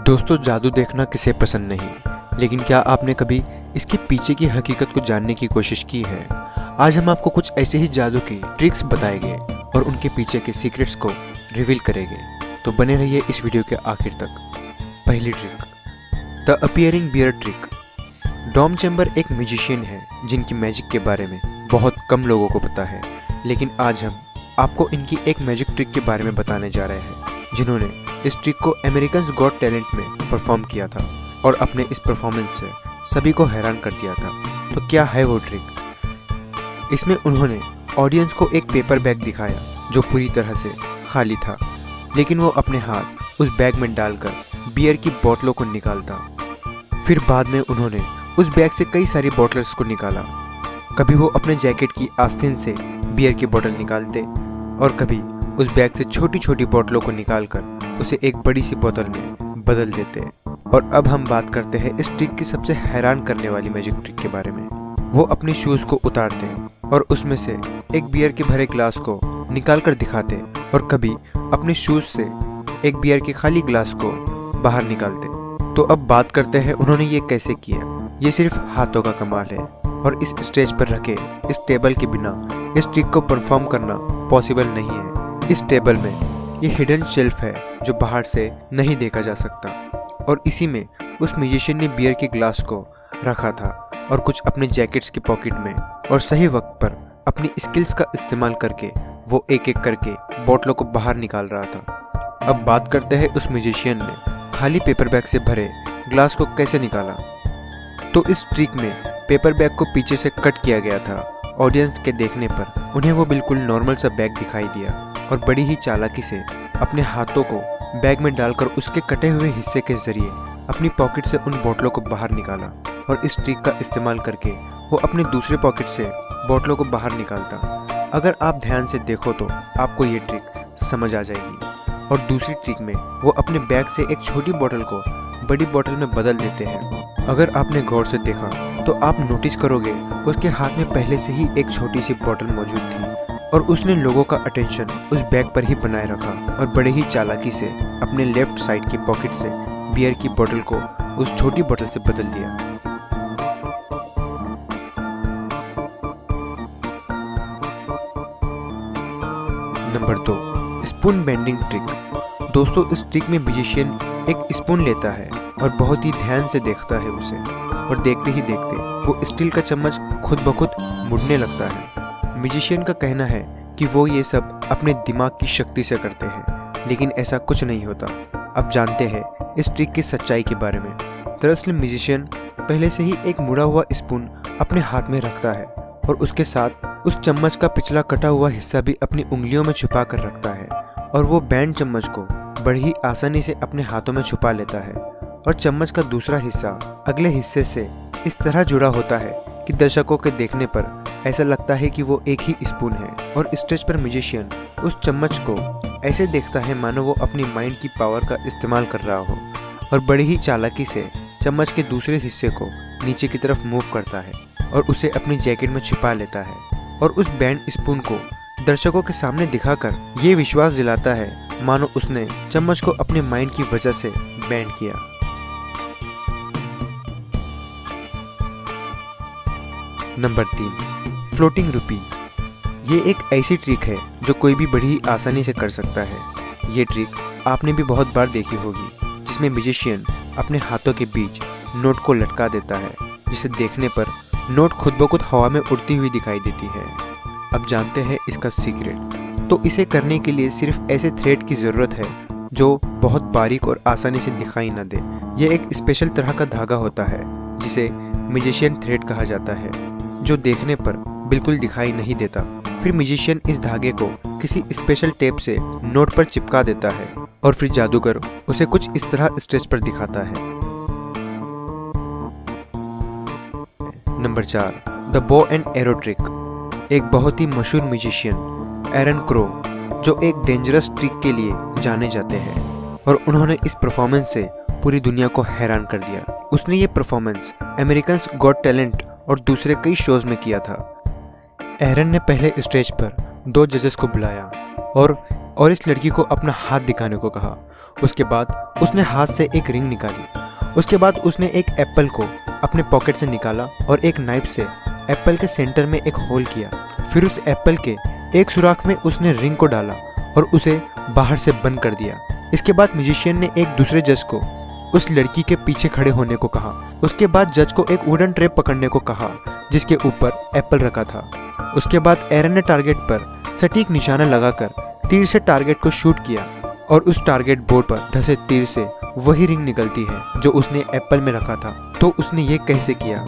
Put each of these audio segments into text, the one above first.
दोस्तों, जादू देखना किसे पसंद नहीं, लेकिन क्या आपने कभी इसके पीछे की हकीकत को जानने की कोशिश की है। आज हम आपको कुछ ऐसे ही जादू की ट्रिक्स बताएंगे और उनके पीछे के सीक्रेट्स को रिवील करेंगे। तो बने रहिए इस वीडियो के आखिर तक। पहली trick, the appearing beard trick. Dom Chamber एक म्यूजिशियन है जिनकी मैजिक के बारे में बहुत कम लोगों को पता है, लेकिन आज हम आपको इनकी एक मैजिक ट्रिक के बारे में बताने जा रहे हैं जिन्होंने इस ट्रिक को अमेरिकन्स गॉट टैलेंट में परफॉर्म किया था और अपने इस परफॉर्मेंस से सभी को हैरान कर दिया था। तो क्या है वो ट्रिक? इसमें उन्होंने ऑडियंस को एक पेपर बैग दिखाया जो पूरी तरह से खाली था, लेकिन वो अपने हाथ उस बैग में डालकर बियर की बोतलों को निकालता। फिर बाद में उन्होंने उस बैग से कई सारी बोतल्स को निकाला। कभी वो अपने जैकेट की आस्तीन से बियर की बोतल निकालते और कभी उस बैग से छोटी छोटी बोतलों को निकालकर उसे एक बड़ी सी बोतल में बदल देते। और अब हम बात करते हैं इस ट्रिक की सबसे हैरान करने वाली मैजिक ट्रिक के बारे में। वो अपने शूज़ को उतारते और उसमें से एक बियर के भरे ग्लास को निकाल कर दिखाते और कभी अपने शूज़ से एक बियर के खाली ग्लास को बाहर निकालते। तो अब बात करते हैं उन्होंने ये कैसे किया। ये सिर्फ हाथों का कमाल है और इस स्टेज पर रखे इस टेबल के बिना इस ट्रिक को परफॉर्म करना पॉसिबल नहीं है। इस टेबल में ये हिडन शेल्फ है जो बाहर से नहीं देखा जा सकता और इसी में उस म्यूजिशियन ने बियर के ग्लास को रखा था और कुछ अपने जैकेट्स की पॉकेट में, और सही वक्त पर अपनी स्किल्स का इस्तेमाल करके वो एक एक करके बोतलों को बाहर निकाल रहा था। अब बात करते हैं उस म्यूजिशियन ने खाली पेपर बैग से भरे ग्लास को कैसे निकाला। तो इस ट्रिक में पेपर बैग को पीछे से कट किया गया था। ऑडियंस के देखने पर उन्हें वो बिल्कुल नॉर्मल सा बैग दिखाई दिया और बड़ी ही चालाकी से अपने हाथों को बैग में डालकर उसके कटे हुए हिस्से के जरिए अपनी पॉकेट से उन बोतलों को बाहर निकाला और इस ट्रिक का इस्तेमाल करके वो अपने दूसरे पॉकेट से बोतलों को बाहर निकालता। अगर आप ध्यान से देखो तो आपको ये ट्रिक समझ आ जाएगी। और दूसरी ट्रिक में वो अपने बैग से एक छोटी बोतल को बड़ी बोतल में बदल देते हैं। अगर आपने गौर से देखा तो आप नोटिस करोगे उसके हाथ में पहले से ही एक छोटी सी बोतल मौजूद थी और उसने लोगों का अटेंशन उस बैग पर ही बनाए रखा और बड़े ही चालाकी से अपने लेफ्ट साइड की पॉकेट से बियर की बोतल को उस छोटी बोतल से बदल दिया। Number 2, spoon bending trick. दोस्तों, इस ट्रिक में म्यूजिशियन एक स्पून लेता है और बहुत ही ध्यान से देखता है उसे, और देखते ही देखते वो स्टील का चम्मच खुद ब खुद मुड़ने लगता है। म्यूजिशियन का कहना है कि वो ये सब अपने दिमाग की शक्ति से करते हैं, लेकिन ऐसा कुछ नहीं होता। अब जानते हैं इस ट्रिक की सच्चाई के बारे में। दरअसल म्यूजिशियन पहले से ही एक मुड़ा हुआ स्पून अपने हाथ में रखता है और उसके साथ उस चम्मच का पिछला कटा हुआ हिस्सा भी अपनी उंगलियों में छुपा कर रखता है और वो बैंड चम्मच को बड़ी ही आसानी से अपने हाथों में छुपा लेता है और चम्मच का दूसरा हिस्सा अगले हिस्से से इस तरह जुड़ा होता है कि दर्शकों के देखने पर ऐसा लगता है कि वो एक ही स्पून है। और स्टेज पर म्यूजिशियन उस चम्मच को ऐसे देखता है मानो वो अपनी माइंड की पावर का इस्तेमाल कर रहा हो और बड़ी ही चालाकी से चम्मच के दूसरे हिस्से को नीचे की तरफ मूव करता है और उसे अपनी जैकेट में छिपा लेता है और उस बैंड स्पून को दर्शकों के सामने दिखाकर ये विश्वास दिलाता है मानो उसने चम्मच को अपने माइंड की वजह से बैंड किया। नंबर 3, फ्लोटिंग रुपी। ये एक ऐसी ट्रिक है जो कोई भी बड़ी ही आसानी से कर सकता है। ये ट्रिक आपने भी बहुत बार देखी होगी, जिसमें म्यूजिशियन अपने हाथों के बीच नोट को लटका देता है, जिसे देखने पर नोट खुद ब खुद हवा में उड़ती हुई दिखाई देती है। अब जानते हैं इसका सीक्रेट। तो इसे करने के लिए सिर्फ ऐसे थ्रेड की ज़रूरत है जो बहुत बारीक और आसानी से दिखाई न दे। ये एक स्पेशल तरह का धागा होता है जिसे म्यूजिशियन थ्रेड कहा जाता है, जो देखने पर बिल्कुल दिखाई नहीं देता। फिर म्यूजिशियन इस धागे को किसी स्पेशल टेप से नोट पर चिपका देता है और फिर जादूगर उसे कुछ इस तरह स्टेज पर दिखाता है। Number 4, the bow and arrow trick. एक बहुत ही मशहूर म्यूजिशियन एरन क्रो, जो एक डेंजरस ट्रिक के लिए जाने जाते हैं, और उन्होंने इस परफॉर्मेंस से पूरी दुनिया को हैरान कर दिया। उसने ये परफॉर्मेंस अमेरिकन्स गॉट टैलेंट और दूसरे कई शोज में किया था। एरन ने पहले स्टेज पर 2 जजेस को बुलाया और इस लड़की को अपना हाथ दिखाने को कहा। उसके बाद उसने हाथ से एक रिंग निकाली। उसके बाद उसने एक एप्पल को अपने पॉकेट से निकाला और एक नाइफ से एप्पल के सेंटर में एक होल किया। फिर उस एप्पल के एक सुराख में उसने रिंग को डाला और उसे बाहर से बंद कर दिया। इसके बाद म्यूजिशियन ने एक दूसरे जज को उस लड़की के पीछे खड़े होने को कहा। उसके बाद जज को एक वुडन ट्रे पकड़ने को कहा जिसके ऊपर एप्पल रखा था। उसके बाद एरन ने टारगेट पर सटीक निशाना लगाकर तीर से टारगेट को शूट किया और उस टारगेट बोर्ड पर धंसे तीर से वही रिंग निकलती है जो उसने एप्पल में रखा था। तो उसने ये कैसे किया?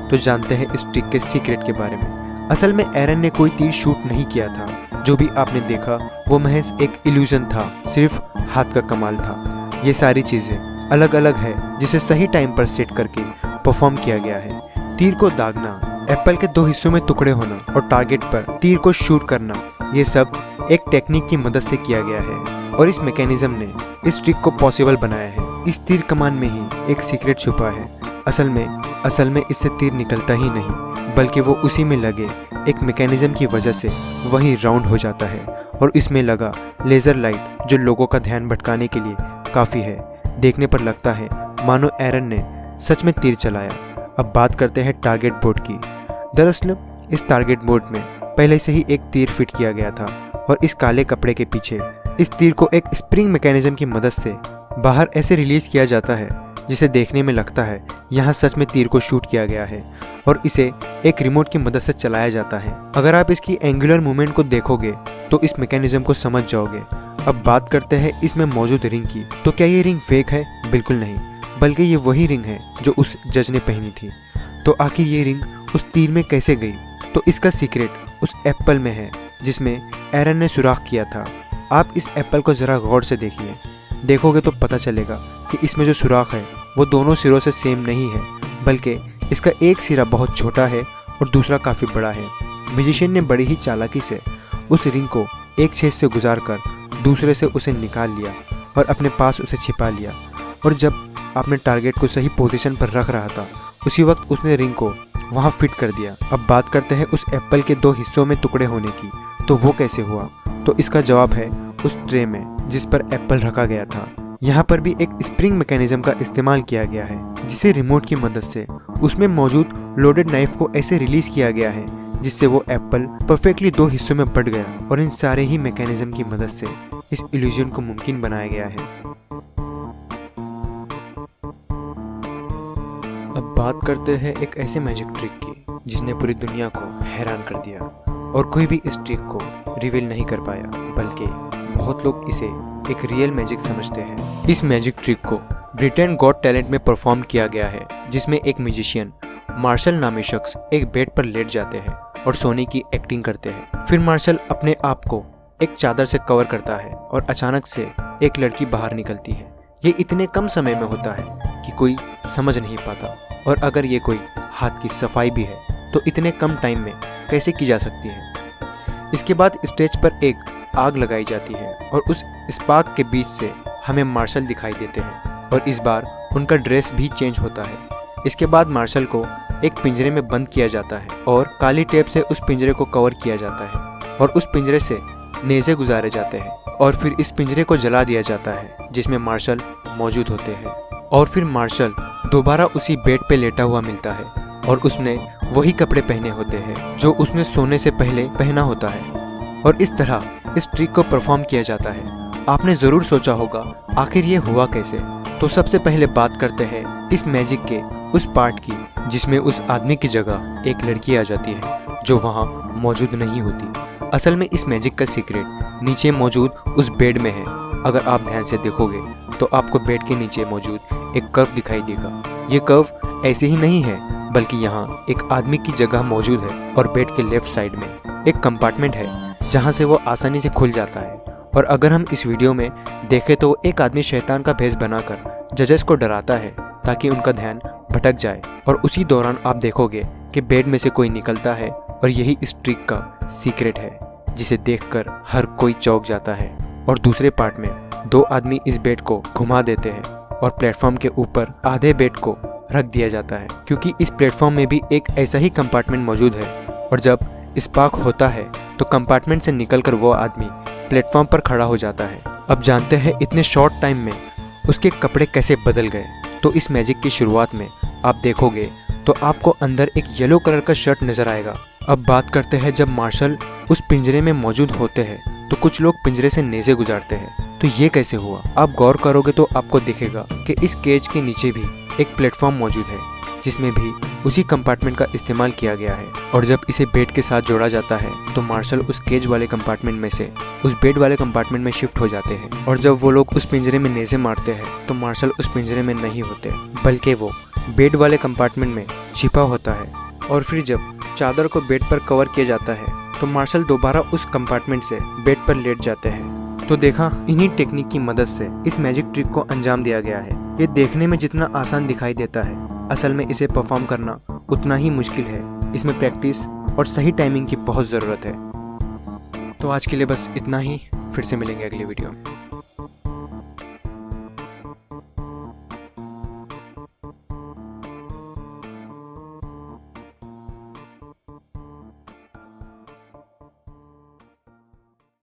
तो जानते हैं इस ट्रिक के सीक्रेट के बारे में। असल में एरन ने कोई तीर शूट नहीं किया था। जो भी आपने देखा वो महज एक इल्यूजन था, सिर्फ हाथ का कमाल था। ये सारी चीजें अलग अलग है जिसे सही टाइम पर सेट करके परफॉर्म किया गया है। तीर को दागना, एप्पल के 2 हिस्सों में टुकड़े होना और टारगेट पर तीर को शूट करना, ये सब एक टेक्निक की मदद से किया गया है और इस मैकेनिज्म ने इस ट्रिक को पॉसिबल बनाया है। इस तीर कमान में ही एक सीक्रेट छुपा है। असल में इससे तीर निकलता ही नहीं बल्कि वो उसी में लगे एक मैकेनिज्म की वजह से वही राउंड हो जाता है और इसमें लगा लेज़र लाइट जो लोगों का ध्यान भटकाने के लिए काफ़ी है। देखने पर लगता है मानो एरन ने सच में तीर चलाया। अब बात करते हैं टारगेट बोर्ड की। दरअसल इस टारगेट बोर्ड में पहले से ही एक तीर फिट किया गया था और इस काले कपड़े के पीछे इस तीर को एक स्प्रिंग मैकेनिज्म की मदद से बाहर ऐसे रिलीज किया जाता है जिसे देखने में लगता है यहाँ सच में तीर को शूट किया गया है और इसे एक रिमोट की मदद से चलाया जाता है। अगर आप इसकी एंगुलर मूवमेंट को देखोगे तो इस मैकेनिज्म को समझ जाओगे। अब बात करते हैं इसमें मौजूद रिंग की। तो क्या ये रिंग फेक है? बिल्कुल नहीं, बल्कि ये वही रिंग है जो उस जज ने पहनी थी। तो आखिर ये रिंग उस तीर में कैसे गई? तो इसका सीक्रेट उस एप्पल में है जिसमें एरन ने सुराख किया था। आप इस एप्पल को ज़रा गौर से देखिए, देखोगे तो पता चलेगा कि इसमें जो सुराख है वो दोनों सिरों से सेम नहीं है, बल्कि इसका एक सिरा बहुत छोटा है और दूसरा काफ़ी बड़ा है। म्यूजिशियन ने बड़ी ही चालाकी से उस रिंग को एक छेद से गुजार कर दूसरे से उसे निकाल लिया और अपने पास उसे छिपा लिया। और जब आपने टारगेट को सही पोजीशन पर रख रहा था उसी वक्त उसने रिंग को वहाँ फिट कर दिया। अब बात करते हैं उस एप्पल के 2 हिस्सों में टुकड़े होने की। तो वो कैसे हुआ? तो इसका जवाब है उस ट्रे में जिस पर एप्पल रखा गया था। यहाँ पर भी एक स्प्रिंग मैकेनिज्म का इस्तेमाल किया गया है जिसे रिमोट की मदद से उसमें मौजूद लोडेड नाइफ को ऐसे रिलीज किया गया है जिससे वो एप्पल परफेक्टली 2 हिस्सों में बट गया और इन सारे ही मैकेनिज्म की मदद से इस इल्यूजन को मुमकिन बनाया गया है। अब बात करते हैं एक ऐसे मैजिक ट्रिक की जिसने पूरी दुनिया को हैरान कर दिया और कोई भी इस ट्रिक को रिवील नहीं कर पाया, बल्कि बहुत लोग इसे एक रियल मैजिक समझते हैं। इस मैजिक ट्रिक को ब्रिटेन गॉट टैलेंट में परफॉर्म किया गया है जिसमें एक म्यूजिशियन मार्शल नामी शख्स एक बेड पर लेट जाते हैं और सोने की एक्टिंग करते हैं। फिर मार्शल अपने आप को एक चादर से कवर करता है और अचानक से एक लड़की बाहर निकलती है। ये इतने कम समय में होता है कि कोई समझ नहीं पाता और अगर ये कोई हाथ की सफाई भी है तो इतने कम टाइम में कैसे की जा सकती है। इसके बाद स्टेज पर एक आग लगाई जाती है और उस स्पार्क के बीच से हमें मार्शल दिखाई देते हैं और इस बार उनका ड्रेस भी चेंज होता है। इसके बाद मार्शल को एक पिंजरे में बंद किया जाता है और काली टेप से उस पिंजरे को कवर किया जाता है और उस पिंजरे से नेज़े गुजारे जाते हैं और फिर इस पिंजरे को जला दिया जाता है जिसमें मार्शल मौजूद होते हैं। और फिर मार्शल दोबारा उसी बेड पे लेटा हुआ मिलता है और उसने वही कपड़े पहने होते हैं जो उसने सोने से पहले पहना होता है और इस तरह इस ट्रिक को परफॉर्म किया जाता है। आपने ज़रूर सोचा होगा आखिर ये हुआ कैसे। तो सबसे पहले बात करते हैं इस मैजिक के उस पार्ट की जिसमें उस आदमी की जगह एक लड़की आ जाती है जो वहाँ मौजूद नहीं होती। असल में इस मैजिक का सीक्रेट नीचे मौजूद उस बेड में है। अगर आप ध्यान से देखोगे तो आपको बेड के नीचे मौजूद एक कर्व दिखाई देगा। ये कर्व ऐसे ही नहीं है बल्कि यहाँ एक आदमी की जगह मौजूद है और बेड के लेफ्ट साइड में एक कंपार्टमेंट है जहाँ से वो आसानी से खुल जाता है। और अगर हम इस वीडियो में देखें तो एक आदमी शैतान का भेष बनाकर जजेस को डराता है ताकि उनका ध्यान भटक जाए और उसी दौरान आप देखोगे कि बेड में से कोई निकलता है और यही इस ट्रिक का सीक्रेट है जिसे देखकर हर कोई चौंक जाता है। और दूसरे पार्ट में 2 आदमी इस बेड को घुमा देते हैं और प्लेटफॉर्म के ऊपर आधे बेड को रख दिया जाता है क्योंकि इस प्लेटफॉर्म में भी एक ऐसा ही कंपार्टमेंट मौजूद है और जब स्पार्क होता है तो कंपार्टमेंट से निकलकर वो आदमी प्लेटफॉर्म पर खड़ा हो जाता है। अब जानते हैं इतने शॉर्ट टाइम में उसके कपड़े कैसे बदल गए। तो इस मैजिक की शुरुआत में आप देखोगे तो आपको अंदर एक येलो कलर का शर्ट नजर आएगा। अब बात करते हैं जब मार्शल उस पिंजरे में मौजूद होते हैं तो कुछ लोग पिंजरे से नेज़े गुजारते हैं। तो ये कैसे हुआ? आप गौर करोगे तो आपको दिखेगा कि इस केज के नीचे भी एक प्लेटफॉर्म मौजूद है जिसमें भी उसी कंपार्टमेंट का इस्तेमाल किया गया है। और जब इसे बेड के साथ जोड़ा जाता है तो मार्शल उस केज वाले कंपार्टमेंट में से उस बेड वाले कंपार्टमेंट में शिफ्ट हो जाते हैं। और जब वो लोग उस पिंजरे में नेज़े मारते हैं तो मार्शल उस पिंजरे में नहीं होते बल्कि वो बेड वाले कंपार्टमेंट में छिपा होता है। और फिर जब चादर को बेड पर कवर किया जाता है तो मार्शल दोबारा उस कंपार्टमेंट से बेड पर लेट जाते हैं। तो देखा, इन्हीं टेक्निक की मदद से इस मैजिक ट्रिक को अंजाम दिया गया है। ये देखने में जितना आसान दिखाई देता है, असल में इसे परफॉर्म करना उतना ही मुश्किल है। इसमें प्रैक्टिस और सही टाइमिंग की बहुत ज़रूरत है। तो आज के लिए बस इतना ही, फिर से मिलेंगे अगली वीडियो में।